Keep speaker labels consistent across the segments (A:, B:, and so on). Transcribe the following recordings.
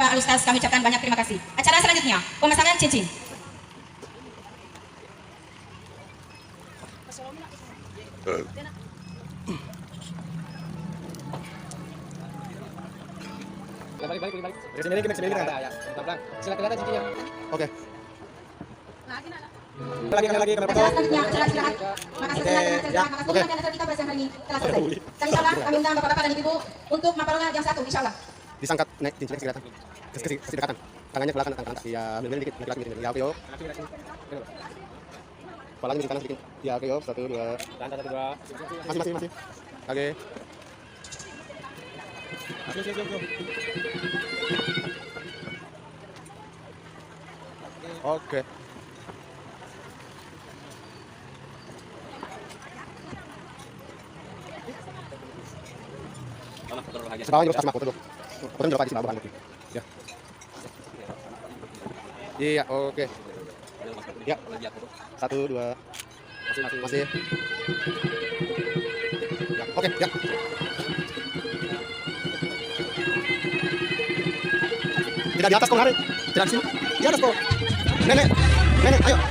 A: Bapak Alustaz kami ucapkan banyak terima kasih. Acara selanjutnya, pemasangan cincin.
B: Balik. Sini kan? Ya. Silakan kelihatan cincinnya. Oke. Lagi.
A: Acara selanjutnya, acara istirahat. Makasih acara kita pada siang hari ini telah selesai. Dan insyaallah kami undang bapak-bapak dan ibu untuk mapalonga jam 1 insyaallah.
B: Disangkat naik cincinnya kelihatan. Kasih dekatan. Tangannya ke belakang, tangan. Ya, ambil dikit, laki-laki gini. Ya, oke, yuk. Kepalanya di kanan sedikit. Ya, oke, yuk. 1, 2. Tahan, 1, 2. Masih. Oke. Oke. Sebawahnya dulu, kasih aku dulu. Fotonya berapa di bawah nanti. Ya. Iya, oke. Ya. 1, 2. Masih. Ya, oke, ya. Tidak di atas kok, Hari. Tidak di sini. Di atas kok. Nenek, ayo.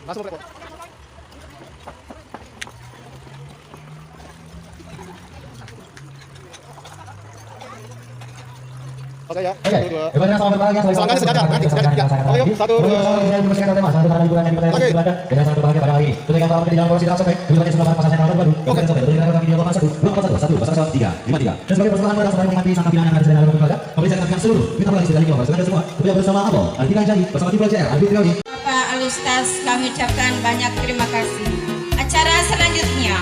B: Langsung repot. Oke ya. 1, 2. Selangkannya sengaja, nanti sengaja. Oke yuk, 1, 2. Oke. Dengan sangat berbahagia pada hari ini. Tunaikan selamat di dalam polisi sampai kemudian sebelah pasangan yang baru. Oke. Sampai tunaikan kami di 1, 3, 5, 3. Dan sebagai persembahan pada saudara menghati sang pimpinan yang ada di dalam keluarga, kami siapkan seluruh kita mulai dari kita semua. Kita bersama Abo, Alfian Jadi, bersama tim PLCR, Alfian Jadi.
A: Bapak Alustaz kami ucapkan banyak terima kasih. Acara selanjutnya,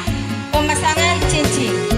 A: pemasangan cincin.